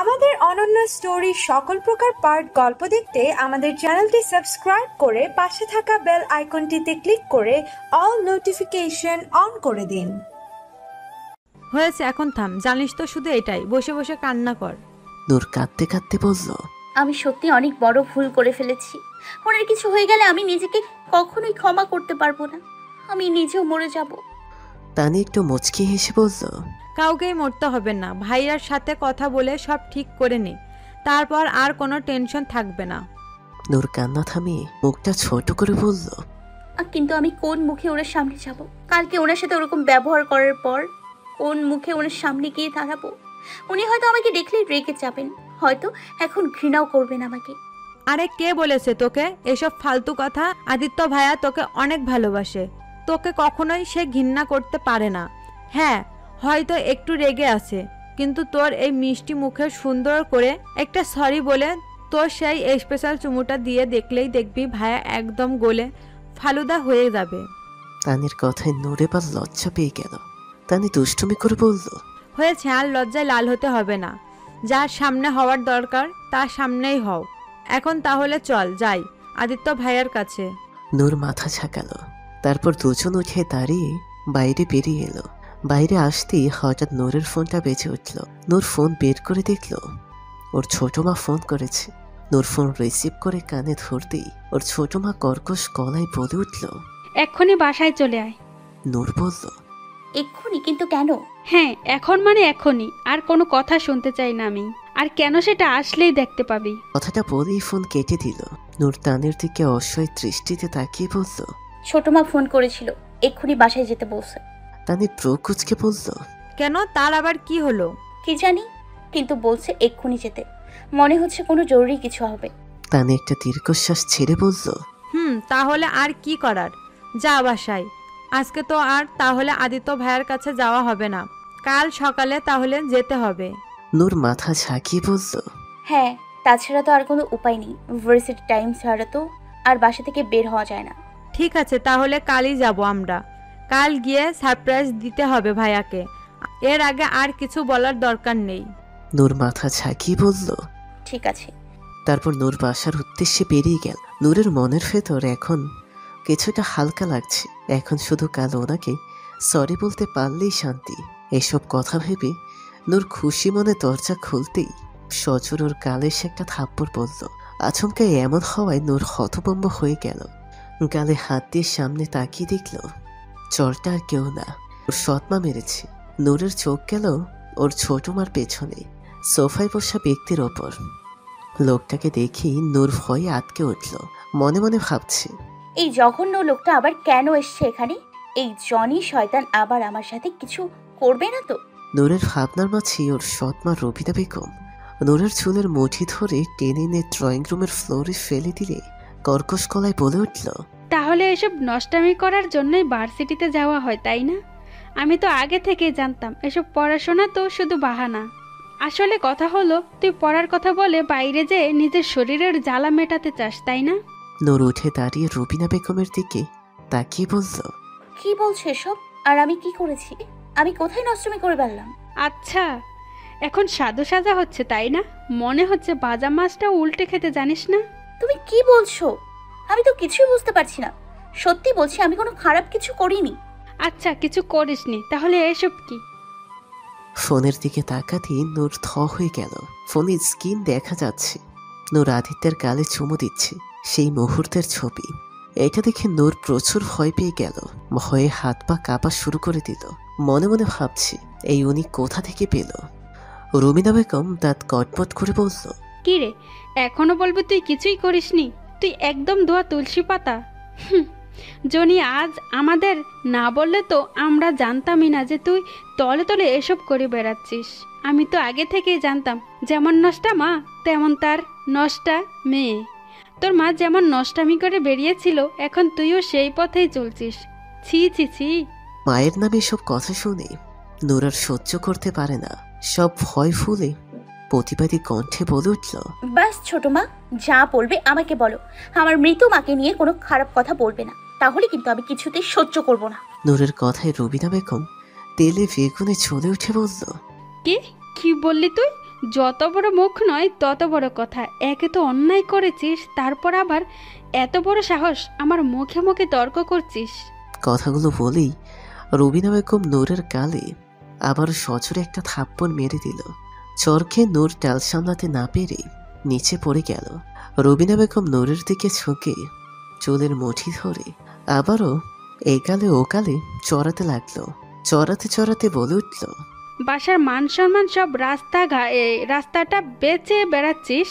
আমাদের অনন্য স্টোরি সকল প্রকার পার্ট গল্প দেখতে আমাদের চ্যানেলটি সাবস্ক্রাইব করে পাশে থাকা বেল আইকনটিতে ক্লিক করে অল নোটিফিকেশন অন করে দিন। হয়েছে, এখন থাম। জানিস তো শুধু এটাই, বসে বসে কান্না কর। নূর কাঁদতে কাঁদতে বলল, আমি সত্যি অনেক বড় ভুল করে ফেলেছি। ওনার কিছু হয়ে গেলে আমি নিজেকে কখনোই ক্ষমা করতে পারবো না। আমি নিজেও মরে যাব। তানি একটু মুচকি হেসে বলল, কাউকেই মরতে হবে না। ভাইয়ার সাথে কথা বলে সব ঠিক করে নে, তারপর আর কোনো টেনশন থাকবে না। নূর কান্না থামিয়ে মুখটা ছোট করে বলল, কিন্তু আমি কোন মুখে ওনার সামনে যাব? কালকে ওনার সাথে ওরকম ব্যবহার করার পর কোন মুখে ওনার সামনে গিয়ে দাঁড়াবো? উনি হয়তো আমাকে দেখলেই রেগে যাবেন, হয়তো এখন ঘৃণাও করবেন আমাকে। আরে কে বলেছে তোকে এসব ফালতু কথা? আদিত্য ভাইয়া তোকে অনেক ভালোবাসে, তোকে কখনোই সে ঘৃণা করতে পারে না। হ্যাঁ, হয়তো একটু রেগে আছে, কিন্তু তোর এই মিষ্টি মুখে সুন্দর করে একটা সরি বলে তোর সেই স্পেশাল চুমুটা দিয়ে দেখলেই দেখবি ভাইয়া একদম গলে ফালুদা হয়ে যাবে। তানির কথায় নূরে বা লজ্জা পেয়ে গেল। তানি দুষ্টুমি করে বলল, হয়েছে, আর লজ্জায় লাল হতে হবে না। যার সামনে হওয়ার দরকার তার সামনেই হও। এখন তাহলে চল যাই আদিত্য ভাইয়ার কাছে। নূর মাথা ঝাঁকালো, তারপর দুজন উঠে দাঁড়িয়ে বাইরে বেরিয়ে এলো। বাইরে আসতেই হঠাৎ নূরের ফোনটা বেজে উঠল। নূর ফোন বের করে দেখল ওর ছোট মা ফোন করেছে। নূর ফোন রিসিভ করে কানে ধরতেই ওর ছোট মা কর্কশ গলায় বলে উঠল, এক্ষুনি বাসায় চলে আয়। নূর বলল, এক্ষুনি? কিন্তু কেন? হ্যাঁ, এখন মানে এখনই, আর কোনো কথা শুনতে চাই না আমি। আর কেন সেটা আসলেই দেখতে পাবি। কথাটা বলেই ফোন কেটে দিল। নূর তানের দিকে অসহায় দৃষ্টিতে তাকিয়ে বলল, ছোট মা ফোন করেছিল, এক্ষুনি বাসায় যেতে বলছে। তানি প্রকুচকে বলল, কেন, তার আবার কি হলো? কি জানি, কিন্তু বলছে এক্ষুনি যেতে। মনে হচ্ছে কোনো জরুরি কিছু হবে। তানি একটা দীর্ঘশ্বাস ছেড়ে বলল, তাহলে আর কি করার, যা বাসায়। আজকে তো আর তাহলে আদিত্য ভাইয়ার কাছে যাওয়া হবে না, কাল সকালে তাহলে যেতে হবে। নূর মাথা ঝাঁকিয়ে বলল, হ্যাঁ, তাছাড়া তো আর কোনো উপায় নেই। ইউনিভার্সিটি টাইম ছাড়া তো আর বাসা থেকে বের হওয়া যায় না। ঠিক আছে, তাহলে কালই যাব আমরা। কাল গিয়ে সারপ্রাইজ দিতে হবে ভাইয়াকে, এর আগে আর কিছু বলার দরকার নেই। নূর মাথা ঝাঁকিয়ে বলল, ঠিক আছে। তারপর নূর বাসার উদ্দেশ্যে বেরিয়ে গেল। নূরের মনের ভেতর এখন কিছুটা হালকা লাগছে। এখন শুধু কাল ওনাকে সরি বলতে পারলেই শান্তি। এসব কথা ভেবে নূর খুশি মনে দরজা খুলতেই সজোর ওর গালে সে একটা থাপ্পড় পড়ল। আচমকা এমন হওয়ায় নূর হতভম্ব হয়ে গেল। গালে হাত দিয়ে সামনে তাকিয়ে দেখল চরটা আর কেউ না, ওর সৎমা মেরেছে। নূরের চোখ গেল ওর ছোট মার পেছনে সোফায় বসা ব্যক্তির ওপর। লোকটাকে দেখেই নূর ভয়ে আটকে উঠল। মনে মনে ভাবছে, এই জঘন্য লোকটা আবার কেন এসছে এখানে? এই জনি শয়তান আবার আমার সাথে কিছু করবে না তো? নূরের ভাবনার মাঝে ওর সৎমা রবিতা বেগম নূরের চুলের মুঠি ধরে টেনে এনে ড্রয়িং রুমের ফ্লোরে ফেলে দিলে কর্কশ গলায় বলে উঠল, তাহলে এসব নষ্টামি করার জন্যই ভার্সিটিতে যাওয়া হয়, তাই না? আমি তো আগে থেকেই জানতাম এসব পড়াশোনা তো শুধু বাহানা। আসলে কথা হলো, তুই পড়ার কথা বলে বাইরে যেয়ে নিজের শরীরের জ্বালা মেটাতে চাস, তাই না? নূর উঠে দাঁড়িয়ে রুবিনা বেগমের দিকে তাকিয়ে বলল, কি বলছো এসব? আর আমি কি করেছি? আমি কোথায় নষ্টমি করে ফেললাম? আচ্ছা, এখন সাধু সাজা হচ্ছে, তাই না? মনে হচ্ছে ভাজা মাছটা উল্টে খেতে জানিস না। তুমি কি বলছো? আমি তো কিছুই বুঝতে পারছি না। সত্যি বলছি, আমি কোনো খারাপ কিছু করিনি। আচ্ছা, কিছু করিসনি, তাহলে এসব কি? ফোনের দিকে তাকাতেই নূর থ হয়ে গেল। ফোনের স্ক্রিন দেখা যাচ্ছে নূর আদিত্যের গালে চুমু দিচ্ছে, সেই মুহূর্তের ছবি। এটা দেখে নূর প্রচুর ভয় পেয়ে গেল। ভয়ে হাত পা কাঁপা শুরু করে দিল। মনে মনে ভাবছি, এই উনি কোথা থেকে পেল? রুমিনা বেগম দাঁত কটপট করে বলল, কি রে, এখনো বলবি তুই কিছুই করিসনি? তুই একদম ধোয়া তুলসী পাতা। জনি আজ আমাদের না বললে তো আমরা জানতামই না যে তুই তলে তলে এসব করে বেড়াচ্ছিস। আমি তো আগে থেকেই জানতাম, যেমন নষ্টা মা তেমন তার নষ্টা মেয়ে। তোর মা যেমন নষ্টামি করে বেরিয়েছিল, এখন তুইও সেই পথেই চলছিস। ছি ছি ছি। মায়ের নামে এসব কথা শুনে নূর আর সহ্য করতে পারে না। সব ভয় ফুলে প্রতিবাদী কণ্ঠে বলে উঠল, ব্যাস ছোট মা, যা বলবে আমাকে বলো। আমার মৃত মাকে নিয়ে কোনো খারাপ কথা বলবে না, তাহলে কিন্তু আমি কিছুতেই সহ্য করব না। নূরের কথায় রুবিনা বেগম তেলে বেগুনে চলে উঠে বলল, কি কি বললি তুই? যত বড় মুখ নয় তত বড় কথা। একে তো অন্যায় করেছিস, তারপর আবার এত বড় সাহস আমার মুখে মুখে তর্ক করছিস। কথাগুলো বলেই রুবিনা বেগম নূরের গালে আবার সজোরে একটা থাপ্পড় মেরে দিল। চরকে নূর টাল সামলাতে না পেরে নিচে পড়ে গেল। রুবিনা বেগম নূরের দিকে ঝুঁকে চুলের মুঠি ধরে আবারও এই গালে ও গালে চড়াতে লাগলো। চড়াতে চড়াতে বলে উঠল, বাসার মান সম্মান সব রাস্তাটা বেঁচে বেড়াচ্ছিস,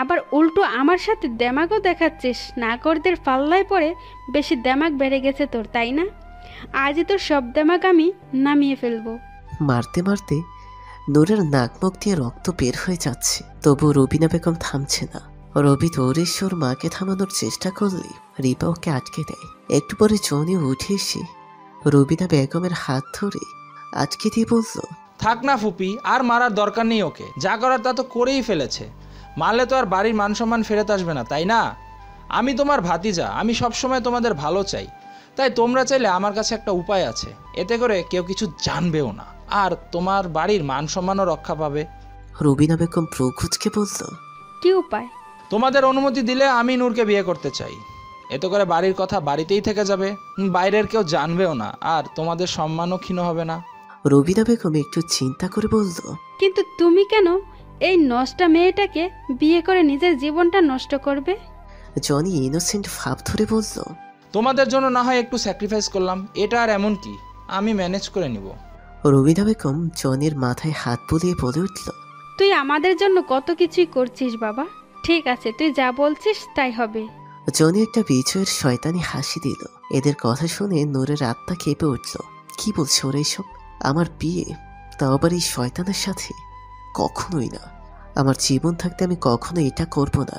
আবার উল্টো আমার সাথে দেমাগও দেখাচ্ছিস। নাগরদের পাল্লায় পড়ে বেশি দেমাগ বেড়ে গেছে তোর, তাই না? আজই তোর সব দেমাগ আমি নামিয়ে ফেলবো। মারতে মারতে নূরের নাক মুখ দিয়ে রক্ত বের হয়ে যাচ্ছে, তবু রুবিনা বেগম থামছে না। রবি দৌড়েশ্বর মাকে থামানোর চেষ্টা করলে রিপা ওকে আটকে দেয়। একটু পরে জনি উঠে এসে রুবিনা বেগমের হাত ধরে আটকে দিয়ে বলল, থাক না ফুপি, আর মারার দরকার নেই ওকে। যা করার তা তো করেই ফেলেছে। মারলে তো আর বাড়ির মান সম্মান ফেরত আসবে না, তাই না? আমি তোমার ভাতিজা, আমি সবসময় তোমাদের ভালো চাই। তাই তোমরা চাইলে আমার কাছে একটা উপায় আছে, এতে করে কেউ কিছু জানবেও না, আর তোমার বাড়ির মান সম্মানও রক্ষা পাবে। রুবিনা বেগম প্রকুচকে বলল, কি উপায়? তোমাদের অনুমতি দিলে আমি নূরকে বিয়ে করতে চাই। এতে করে বাড়ির কথা বাড়িতেই থেকে যাবে, বাইরের কেউ জানবেও না, আর তোমাদের সম্মানও ক্ষীণ হবে না। রুবিনা বেগম একটু চিন্তা করে বলল, কিন্তু তুমি কেন এই নষ্টা মেয়েটাকে বিয়ে করে নিজের জীবনটা নষ্ট করবে? জনি ইনোসেন্ট ভাব ধরে বলল, তোমাদের জন্য না হয় একটু স্যাক্রিফাইস করলাম, এটা আর এমন কি, আমি ম্যানেজ করে নিব। রুবিনা বেগম জনির মাথায় হাত বুলিয়ে বলে উঠল, তুই আমাদের জন্য কত কিছুই করছিস বাবা। ঠিক আছে, তুই যা বলছিস তাই হবে। জনি একটা বিজয়ের শয়তানি হাসি দিল। এদের কথা শুনে নূরের আত্মা কেঁপে উঠল। কি বলছে ওরা এসব? আমার বিয়ে, তাও আবার এই শয়তানের সাথে? কখনোই না, আমার জীবন থাকতে আমি কখনো এটা করব না।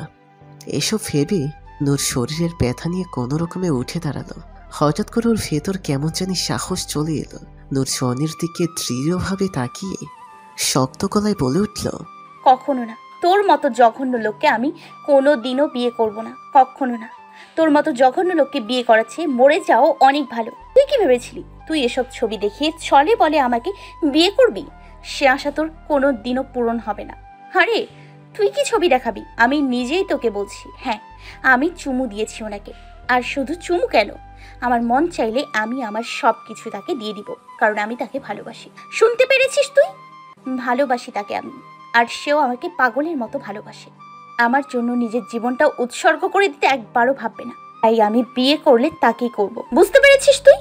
এসব ভেবে নূর শরীরের ব্যথা নিয়ে কোনো রকমে উঠে দাঁড়ালো। হঠাৎ করে ওর ভেতর কেমন জানি সাহস চলে এলো। নূর জনির দিকে দৃঢ়ভাবে তাকিয়ে শক্ত গলায় বলে উঠল, কখনো না। তোর মতো জঘন্য লোককে আমি কোনো দিনও বিয়ে করব না, কখনো না। তোর মতো জঘন্য লোককে বিয়ে করাচ্ছে মরে যাও অনেক ভালো। তুই কি ভেবেছিলি তুই এসব ছবি দেখিয়ে ছলে বলে আমাকে বিয়ে করবি? সে আশা তোর কোনো দিনও পূরণ হবে না। আরে তুই কি ছবি দেখাবি? আমি নিজেই তোকে বলছি। হ্যাঁ, আমি চুমু দিয়েছি ওনাকে। আর শুধু চুমু কেন, আমার মন চাইলে আমি আমার সব কিছু তাকে দিয়ে দিব, কারণ আমি তাকে ভালোবাসি। শুনতে পেরেছিস তুই? ভালোবাসি তাকে আমি, আর সেও আমাকে পাগলের মতো ভালোবাসে। আমার জন্য নিজের জীবনটা উৎসর্গ করে দিতে একবারও ভাববে না। তাই আমি বিয়ে করলে তাকেই করব, বুঝতে পেরেছিস তুই?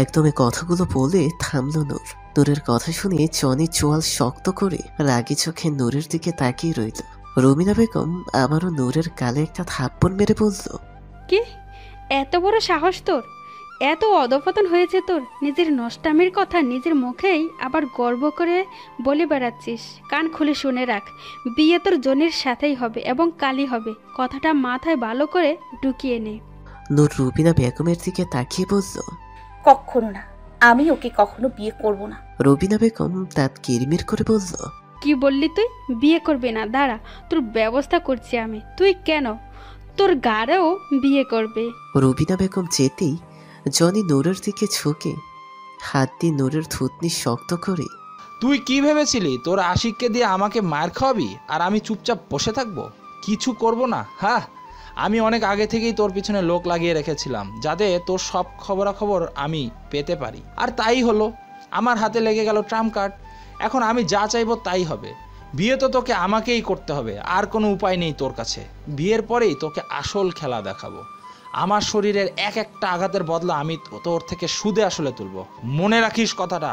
একদমই কথাগুলো বলে থামলো নূর। নূরের কথা শুনে জনি চোয়াল শক্ত করে রাগি চোখে নূরের দিকে তাকিয়ে রইল। রুমিনা বেগম আবারও নূরের গালে একটা থাপ্পড় মেরে বলল, কি এত বড় সাহস তোর? এত অধপতন হয়েছে তোর? নিজের নষ্টামির কথা নিজের মুখেই আবার গর্ব করে বলে বেড়াচ্ছিস। কান খুলে শুনে রাখ, বিয়ে তোর জনির সাথেই হবে এবং কালই হবে। কথাটা মাথায় ভালো করে ঢুকিয়ে নে। নূর রুবিনা বেগমের দিকে তাকিয়ে বলল, কখনো না, আমি ওকে কখনো বিয়ে করব না। রুবিনা বেগম দাঁত কিরমির করে বলল, কি বললি তুই? বিয়ে করবি না? দাঁড়া, তোর ব্যবস্থা করছি আমি। তুই কেন, তোর গাড়েও বিয়ে করবে। রুবিনা বেগম যেতেই জনি নূরের দিকে ঝুঁকে হাত দিয়ে নূরের থুতনি শক্ত করে, তুই কি ভেবেছিলি তোর আশিককে দিয়ে আমাকে মার খাওয়াবি আর আমি চুপচাপ বসে থাকবো, কিছু করব না? হ্যাঁ, আমি অনেক আগে থেকেই তোর পিছনে লোক লাগিয়ে রেখেছিলাম, যাতে তোর সব খবরাখবর আমি পেতে পারি। আর তাই হলো, আমার হাতে লেগে গেল ট্রাম্প কার্ড। এখন আমি যা চাইবো তাই হবে। বিয়ে তো তোকে আমাকেই করতে হবে, আর কোনো উপায় নেই তোর কাছে। বিয়ের পরেই তোকে আসল খেলা দেখাবো। আমার শরীরের এক একটা আঘাতের বদলা আমি তোর থেকে সুদে আসলে তুলবো, মনে রাখিস কথাটা।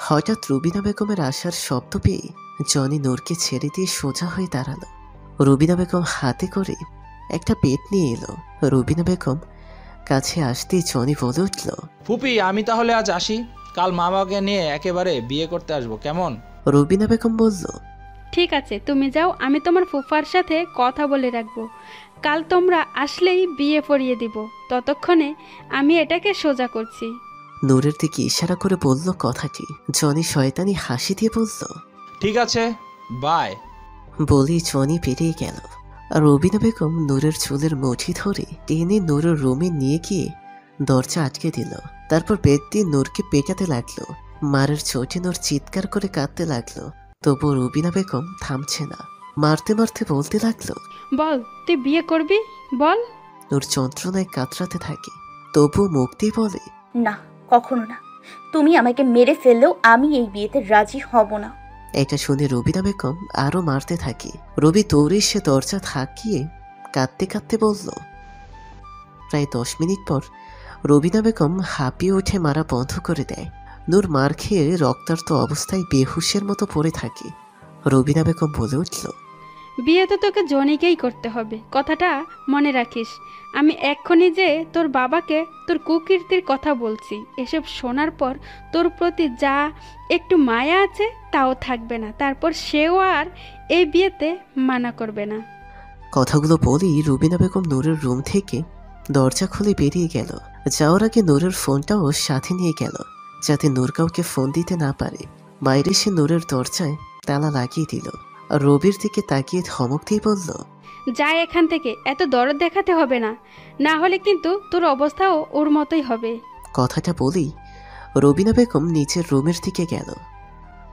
হঠাৎ রুবিনা বেগমের আসার শব্দ পেয়ে জনি নূরকে ছেড়ে দিয়ে সোজা হয়ে দাঁড়ালো। রুবিনা বেগম হাতে করে একটা পেট নিয়ে এলো। রুবিনা বেগম কাছে আসতেই জনি বলে উঠল, ফুপি, আমি তাহলে আজ আসি, কাল মা বাবাকে নিয়ে একেবারে বিয়ে করতে আসবো, কেমন? রুবিনা বেগম বলল, ঠিক আছে, তুমি যাও, আমি তোমার ফুফার সাথে কথা বলে রাখবো। কাল তোমরা আসলেই বিয়ে পড়িয়ে দিব। ততক্ষণে আমি এটাকে সোজা করছি। নূরের দিকে ইশারা করে বলল কথাটি। জনি শয়তানি হাসি দিয়ে বলল, ঠিক আছে, বাই। বলি জনি বেরিয়ে গেল। আর রুবিনা বেগম নূরের চুলের মুঠি ধরে টেনে নূরের রুমে নিয়ে গিয়ে দরজা আটকে দিল। তারপর বেদ দিয়ে নূরকে পেটাতে লাগলো। মারের চোটে নূর চিৎকার করে কাঁদতে লাগলো। তবুও রুবিনা বেগম থামছে না, মারতে মারতে বলতে লাগলো, বল তুই বিয়ে করবি, বল। নূর যন্ত্রণায় কাতরাতে থাকে, তবুও মুখ দিয়ে বলে, না, কখনো না। তুমি আমাকে মেরে ফেললেও আমি এই বিয়েতে রাজি হব না। এটা শুনে রুবিনা বেগম আরো মারতে থাকে। রবি দৌড়ে এসে দরজা থাকিয়ে কাঁদতে কাঁদতে বলল। প্রায় 10 মিনিট পর রুবিনা বেগম হাঁপিয়ে উঠে মারা বন্ধ করে দেয়। নূর মার খেয়ে রক্তাক্ত অবস্থায় বেহুশের মতো পড়ে থাকে। রুবিনা বেগম বলে উঠল, বিয়ে তো তোকে জনিকেই করতে হবে, কথাটা মনে রাখিস। আমি এক্ষুনি যে তোর বাবাকে তোর কুকীর্তির কথা বলছি, এসব শোনার পর তোর প্রতি যা একটু মায়া আছে তাও থাকবে না, তারপর সেও আর এই বিয়েতে মানা করবে না। কথাগুলো বলেই রুবিনা বেগম নূরের রুম থেকে দরজা খুলে বেরিয়ে গেল। যাওয়ার আগে নূরের ফোনটাও সাথে নিয়ে গেল, যাতে নূর কাউকে ফোন দিতে না পারে। বাইরে সে নূরের দরজায় তালা লাগিয়ে দিল আর রবির দিকে তাকিয়ে ধমক দিয়ে বলল, যা এখান থেকে, এত দরদ দেখাতে হবে না, না হলে কিন্তু তোর অবস্থাও ওর মতোই হবে। কথাটা বলেই রুবিনা বেগম নিচের রুমের দিকে গেল।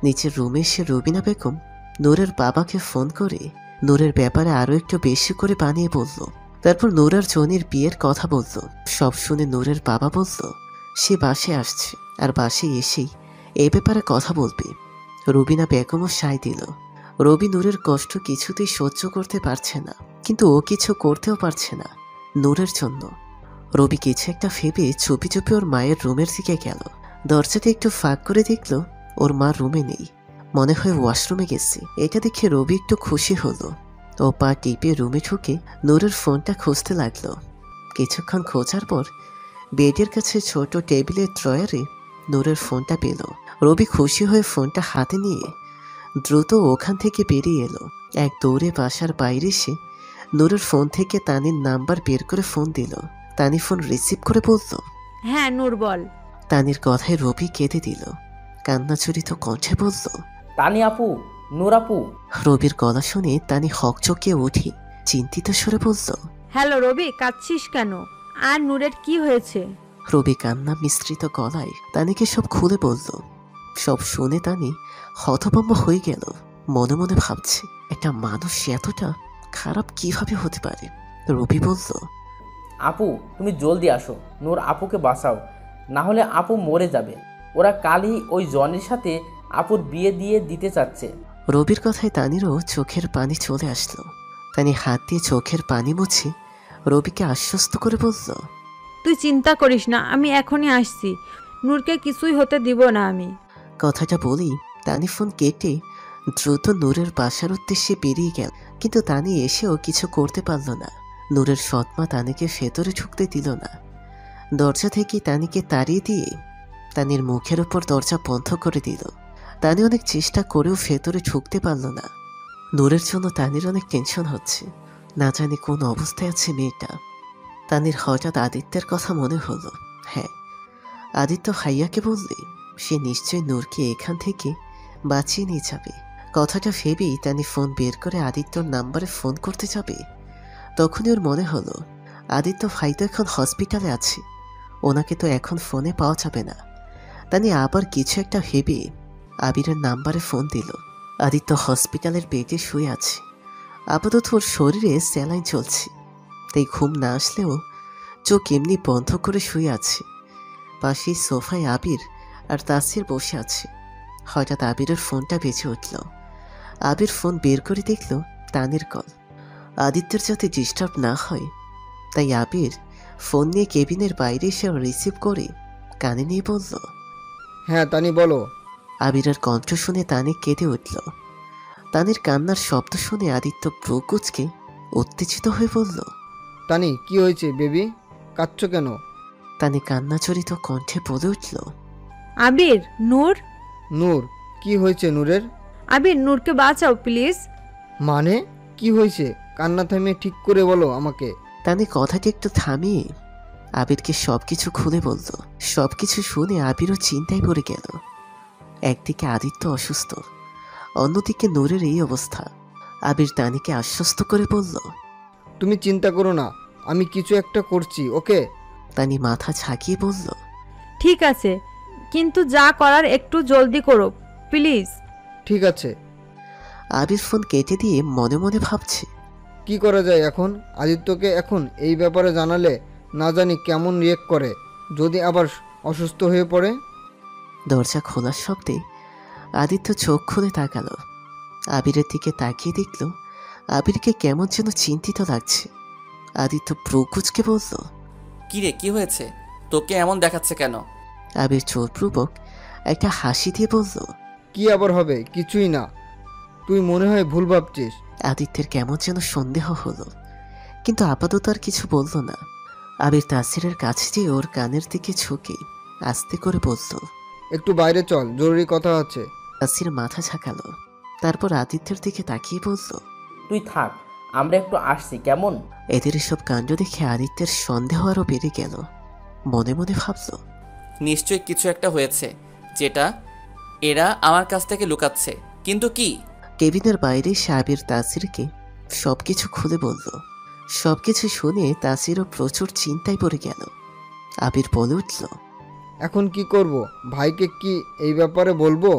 নিচের রুমে এসে রুবিনা বেগম নূরের বাবাকে ফোন করে নূরের ব্যাপারে আরো একটু বেশি করে বানিয়ে বলল। তারপর নূর আর জনির বিয়ের কথা বলল। সব শুনে নূরের বাবা বলল, সে বাসে আসছে আর বাসে এসেই এ ব্যাপারে কথা বলবে। রুবিনা বেগমও সায় দিল। রবি নূরের কষ্ট কিছুতেই সহ্য করতে পারছে না, কিন্তু ও কিছু করতেও পারছে না নূরের জন্য। রবি কিছু একটা ভেবে চুপি চুপি ওর মায়ের রুমের দিকে গেল। দরজাটা একটু ফাঁক করে দেখল ওর মা রুমে নেই, মনে হয় ওয়াশরুমে গেছে। এটা দেখে রবি একটু খুশি হলো। ও পা টিপে রুমে ঢুকে নূরের ফোনটা খুঁজতে লাগলো। কিছুক্ষণ খোঁজার পর বেডের কাছে ছোট টেবিলের ড্রয়ারে নূরের ফোনটা পেল। রবি খুশি হয়ে ফোনটা হাতে নিয়ে দ্রুত ওখান থেকে বেরিয়ে এলো। এক দৌড়ে বাসার বাইরে এসে নূরের ফোন থেকে তানির নাম্বার বের করে ফোন দিল। তানি ফোন রিসিভ করে বলল, হ্যাঁ নূর বল। তানির কথায় রবি কেঁদে দিল, কান্নাচুরিত কণ্ঠে বলল, তানি আপু, নূর আপু। রবির গলা শুনে তানি হকচকিয়ে উঠে চিন্তিত সুরে বলল, হ্যালো রবি, কাঁদছিস কেন? আর নূরের কি হয়েছে? রবি কান্না মিশ্রিত গলায় তানিকে সব খুলে বলল। সব শুনে তানি হতভম্ব হয়ে গেল। মনে মনে ভাবছে, একটা মানুষ এতটা খারাপ কিভাবে হতে পারে। রবি বলল, আপু তুমি জলদি আসো, নূর আপুকে বাঁচাও, না হলে আপু মরে যাবে। ওরা কালই ওই জনির সাথে আপুর বিয়ে দিয়ে দিতে চাচ্ছে। রবির কথায় তানিরও চোখের পানি চলে আসলো। তানি হাত দিয়ে চোখের পানি মুছে রবিকে আশ্বস্ত করে বলল, তুই চিন্তা করিস না, আমি এখনই আসছি, নূরকে কিছুই হতে দিব না আমি। কথাটা বলেই তানি ফোন কেটে দ্রুত নূরের বাসার উদ্দেশ্যে বেরিয়ে গেল। কিন্তু তানি এসেও কিছু করতে পারল না। নূরের সৎমা তানিকে ভেতরে ঢুকতে দিল না। দরজা থেকে তানিকে তাড়িয়ে দিয়ে তানির মুখের উপর দরজা বন্ধ করে দিল। তানি অনেক চেষ্টা করেও ভেতরে ঢুকতে পারল না। নূরের জন্য তানির অনেক টেনশন হচ্ছে, না জানি কোন অবস্থায় আছে মেয়েটা। তানির হঠাৎ আদিত্যের কথা মনে হলো। হ্যাঁ, আদিত্য ভাইয়াকে বললে সে নিশ্চয়ই নূরকে এখান থেকে বাঁচিয়ে নিয়ে যাবে। কথাটা ভেবেই তানি ফোন বের করে আদিত্যর নাম্বারে ফোন করতে যাবে। তখনই ওর মনে হলো আদিত্য ভাই তো এখন হসপিটালে আছে, ওনাকে তো এখন ফোনে পাওয়া যাবে না। তানি আবার কিছু একটা ভেবে আবিরের নাম্বারে ফোন দিল। আদিত্য হসপিটালের বেডে শুয়ে আছে। আপাতত ওর শরীরে স্যালাইন চলছে, তাই ঘুম না আসলেও চোখ এমনি বন্ধ করে শুয়ে আছে। পাশেই সোফায় আবির আর তাসির বসে আছে। হঠাৎ আবিরের ফোনটা বেজে উঠল। আবির ফোন বের করে দেখল তানির কল। আদিত্যের যাতে ডিস্টার্ব না হয় তাই আবির ফোন নিয়ে কেবিনের বাইরে এসে রিসিভ করে কানে নিয়ে বলল, হ্যাঁ তানি বলো। আবিরের কণ্ঠ শুনে তানি কেঁদে উঠল। তানির কান্নার শব্দ শুনে আদিত্য প্রকুচকে উত্তেজিত হয়ে বলল, তানি কি হয়েছে বেবি, কাঁদছো কেন? তানি কান্নাচরিত কণ্ঠে বলে উঠল, আবির, নূর। নূর, কি হয়েছে নূরের? আবির, নূরকে বাঁচাও প্লিজ। মানে কি হয়েছে? কান্না থামিয়ে ঠিক করে বলো আমাকে। তানি কথাটি একটু থামিয়ে আবিরকে সবকিছু খুলে বলল। সবকিছু শুনে আবিরও চিন্তায় পড়ে গেল। একদিকে আদিত্য অসুস্থ, অন্যদিকে নূরের এই অবস্থা। আবির তানিকে আশ্বস্ত করে বলল, তুমি চিন্তা করো না, আমি কিছু একটা করছি, ওকে? তানি মাথা ঝাঁকিয়ে বলল, ঠিক আছে, কিন্তু যা করার একটু জলদি করো প্লিজ। ঠিক আছে। আবির ফোন কেটে দিয়ে মনে মনে ভাবছে, কি করা যায় এখন? আদিত্যকে এখন এই ব্যাপারে জানালে না জানি কেমন রিয়েক্ট করে, যদি আবার অসুস্থ হয়ে পড়ে। দরজা খোলার শব্দে আদিত্য চোখ খুলে তাকালো। আবিরের দিকে তাকিয়ে দেখল আবিরকে কেমন যেন চিন্তিত লাগছে। আদিত্য ভ্রু কুঁচকে বলল, কি রে, কি হয়েছে? তোকে এমন দেখাচ্ছে কেন? আবির জোরপূর্বক একটা হাসি দিয়ে বলল, কি আবার হবে? কিছুই না, তুই মনে হয় ভুল ভাবছিস। আদিত্যের কেমন যেন সন্দেহ হলো, কিন্তু আপাতত আর কিছু বলল না। আবির তাসিরের কাছে যেয়ে ওর কানের দিকে ঝুঁকে আস্তে করে বলল, একটু বাইরে চল, জরুরি কথা আছে। তাসির মাথা ঝাঁকালো, তারপর আদিত্যের দিকে তাকিয়ে বলল, তুই থাক, আমরা একটু আসছি, কেমন? এদের এসব কাণ্ড দেখে আদিত্যের সন্দেহ আরও বেড়ে গেল। মনে মনে ভাবল, নিশ্চয়ই কিছু একটা হয়েছে যেটা এরা আমার কাছ থেকে লুকাচ্ছে, কিন্তু কি? কেবিনের বাইরে সে আবির তাসিরকে সবকিছু খুলে বলল। সবকিছু শুনে তাসিরও প্রচুর চিন্তায় পড়ে গেল। আবির বলে উঠল, এখন কি করব? ভাইকে কি এই ব্যাপারে বলবো?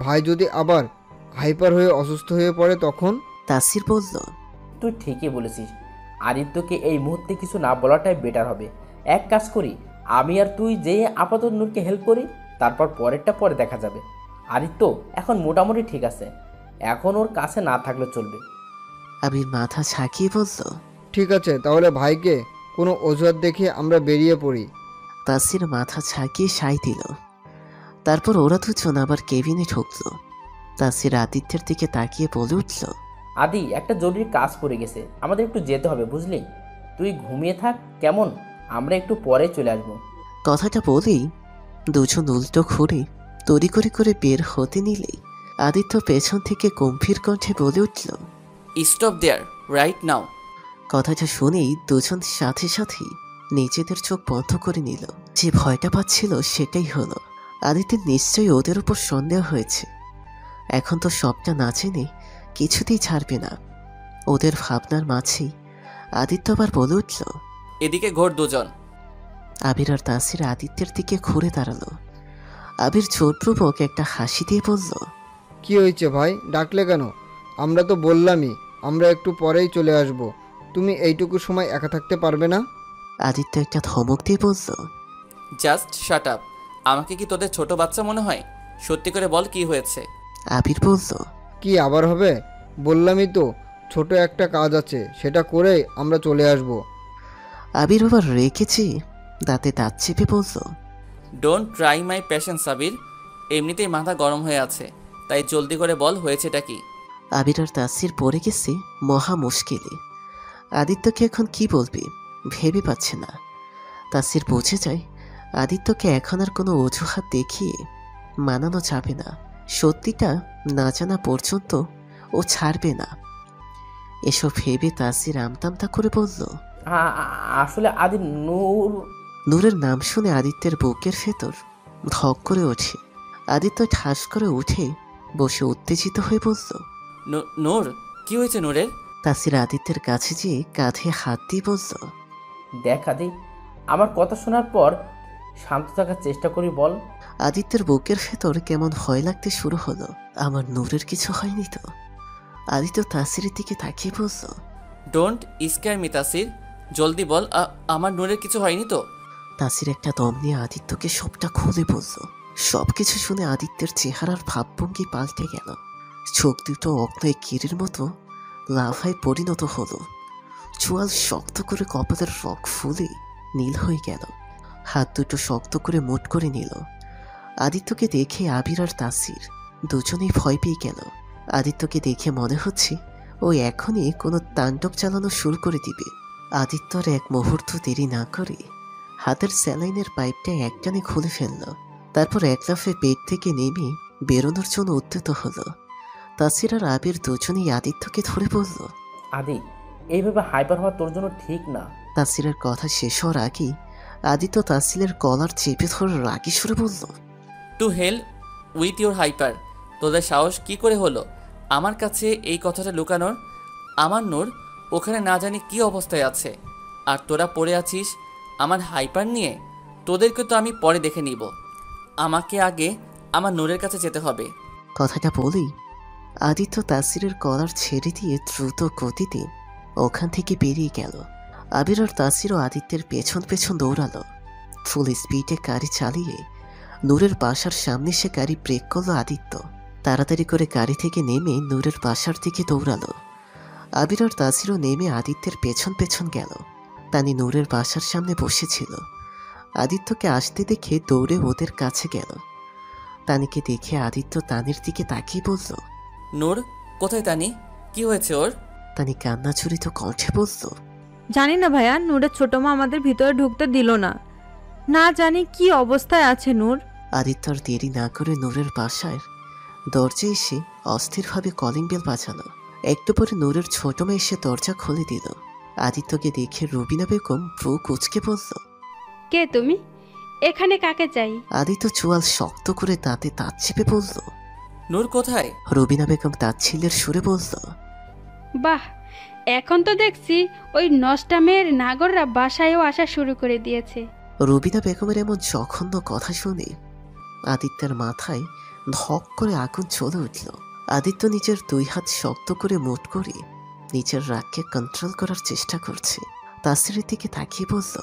ভাই যদি আবার হাইপার হয়ে অসুস্থ হয়ে পড়ে তখন? তাসির বলল, তুই ঠিকই বলেছিস, আদিত্যকে এই মুহূর্তে কিছু না বলাটাই বেটার হবে। এক কাজ করি, আমি আর তুই যেয়ে আপাতত নূরকে হেল্প করি, তারপর পরেরটা পরে দেখা যাবে। আদিত্য এখন মোটামুটি ঠিক আছে, এখন ওর কাছে না থাকলে চলবে। আবির মাথা ঝাঁকিয়ে বলল, ঠিক আছে, তাহলে ভাইকে কোনো অজুহাত দেখিয়ে আমরা বেরিয়ে পড়ি। তাসির মাথা ঝাঁকিয়ে সাই দিল। তারপর ওরা দুজন আবার কেবিনে ঢুকল। তাসির আদিত্যের দিকে তাকিয়ে বলে উঠল, আদি, একটা জরুরি কাজ পড়ে গেছে, আমাদের একটু যেতে হবে, বুঝলি? তুই ঘুমিয়ে থাক, কেমন? আমরা একটু পরে চলে আসবো। কথাটা বলেই দুজন উল্টো ঘুরে তড়িঘড়ি করে বের হতে নিলেই আদিত্য পেছন থেকে গম্ভীর কণ্ঠে বলে উঠল, স্টপ দেয়ার রাইট নাও। কথাটা শুনেই দুজন সাথে সাথেই নিজেদের চোখ বন্ধ করে নিল। যে ভয়টা পাচ্ছিল সেটাই হলো, আদিত্যের নিশ্চয়ই ওদের উপর সন্দেহ হয়েছে। এখন তো সবটা না জেনে কিছুতেই ছাড়বে না। ওদের ভাবনার মাঝেই আদিত্য আবার বলে উঠল, এদিকে ঘোর দুজন। আবির আর তাসির আদিত্যের দিকে ঘুরে দাঁড়ালো। আবির জোরপূর্বক একটা হাসি দিয়ে বলল, কি হয়েছে ভাই, ডাকলে কেন? আমরা তো বললামই আমরা একটু পরেই চলে আসব। তুমি এইটুকু সময় একা থাকতে পারবে না? আদিত্য একটা ধমক দিয়ে বলল, জাস্ট শাট আপ। আমাকে কি তোদের ছোট বাচ্চা মনে হয়? সত্যি করে বল, কি হয়েছে? আবির বলল, কি আবার হবে? বললামই তো, ছোট একটা কাজ আছে, সেটা করে আমরা চলে আসব। আবির আবার রেখেছি দাঁতে দাঁত চেপে বলল, don't try my passion Sabir, এমনিতেই মাথা গরম হয়ে আছে, তাই জলদি করে বল হয়েছেটা কি? আবির আর তাসির পড়ে গেছে মহা মুশকিলে। আদিত্যকে এখন কি বলবে ভেবে পাচ্ছে না। তাসির বুঝে যায় আদিত্যকে এখন আর কোনো অজুহাত দেখিয়ে মানানো যাবে না। সত্যিটা না জানা পর্যন্ত ও ছাড়বে না। এসব ভেবে তাসির আমতামতা করে বলল, আসলে আদি, নূরের নাম শুনে আদিত্যের বুকের ভেতর ধক করে ওঠে। আদিত্য ঠাস করে উঠে বসে উত্তেজিত হয়ে বলল, নূর, কি হয়েছে নূরের? তাসির আদিত্যের কাছে যেয়ে কাঁধে হাত দিয়ে বলল, দেখ আদি, আমার কথা শোনার পর শান্ত থাকার চেষ্টা করি, বল। আদিত্যের বুকের ভেতর কেমন ভয় লাগতে শুরু হলো। আমার নূরের কিছু হয়নি তো? আদিত্য তাসিরের দিকে তাকিয়ে বলল, ডোন্ট স্ক্যার মি তাসির, জলদি বল, আমার নূরের কিছু হয়নি তো? তাসির একটা দম নিয়ে আদিত্যকে সবটা খুলে বলল। সবকিছু শুনে আদিত্যের চেহারার ভাবভঙ্গি পাল্টে গেল। চোখ দুটো অগ্নয় কিরের মতো লাভায় পরিণত হলো। চোয়াল শক্ত করে কপালের রক ফুলে নীল হয়ে গেল। হাত দুটো শক্ত করে মুঠ করে নিল। আদিত্যকে দেখে আবির আর তাসির দুজনেই ভয় পেয়ে গেল। আদিত্যকে দেখে মনে হচ্ছে ও এখনই কোনো তাণ্ডব চালানো শুরু করে দিবে। আদিত্যর এক মুহূর্ত দেরি না করে হাতের স্যালাইনের পাইপটা একটানে খুলে ফেলল। তারপর এক লাফে বেড থেকে নেমে বেরোনোর জন্য উদ্যত হলো। তাসির আর আবির দুজনেই আদিত্যকে ধরে বলল, আদি, এইভাবে হাইপার হওয়া তোর জন্য ঠিক না। তাসিরের কথা শেষ হওয়ার আগেই আদিত্য তাসিলের কলার চেপে ধরে রাগি সুরে বলল, to hell with your hyper, তোদের সাহস কি করে হলো আমার কাছে এই কথাটা লুকানোর? আমার নূর ওখানে না জানি কি অবস্থায় আছে, আর তোরা পড়ে আছিস আমার হাইপার নিয়ে। তোদেরকে তো আমি পরে দেখে নিব। আমাকে আগে আমার নূরের কাছে যেতে হবে। কথাটা বলেই আদিত্য তাসিরের কলার ছেড়ে দিয়ে দ্রুত গতিতে ওখান থেকে বেরিয়ে গেল। আবির আর তাসিরও আদিত্যের পেছন পেছন দৌড়ালো। ফুল স্পিডে গাড়ি চালিয়ে নূরের বাসার সামনে সে গাড়ি ব্রেক করলো আদিত্য। তাড়াতাড়ি করে গাড়ি থেকে নেমে নূরের বাসার দিকে দৌড়ালো। আবির আর তাসিরও নেমে আদিত্যের পেছন পেছন গেল। তানি নূরের বাসার সামনে বসেছিল। আদিত্যকে আসতে দেখে দৌড়ে ওদের কাছে গেল। তানিকে দেখে আদিত্য তানির দিকে তাকিয়ে বলল, নূর কোথায় তানি? কি হয়েছে ওর? তানি কান্নাঝুরিত কণ্ঠে বলল, জানি না ভাইয়া, নূরের ছোট মা আমাদের ভিতরে ঢুকতে দিল না। না জানি কি অবস্থায় আছে নূর। আদিত্য আর দেরি না করে নূরের বাসায় দরজায় এসে অস্থিরভাবে কলিং বেল বাজালো। একটু পরে নূরের ছোট মেয়ে এসে দরজা খুলে দিল। আদিত্যকে দেখে রুবিনা বেগম ভ্রু কুঁচকে বলল, কে তুমি? এখানে কাকে চাই? আদিত্য চোয়াল শক্ত করে দাঁতে দাঁত চেপে বলল। নূর কোথায়? রুবিনা বেগম তাচ্ছিল্যের সুরে বলল, বাহ, এখন তো দেখছি ওই নষ্টা মেয়ের নাগররা বাসায়ও আসা শুরু করে দিয়েছে। রুবিনা বেগমের এমন জঘন্য কথা শুনে আদিত্যের মাথায় ধক করে আগুন চলে উঠল। আদিত্য নিজের দুই হাত শক্ত করে মুঠ করে নিজের রাগকে কন্ট্রোল করার চেষ্টা করছে। তাসিরের দিকে তাকিয়ে বলল,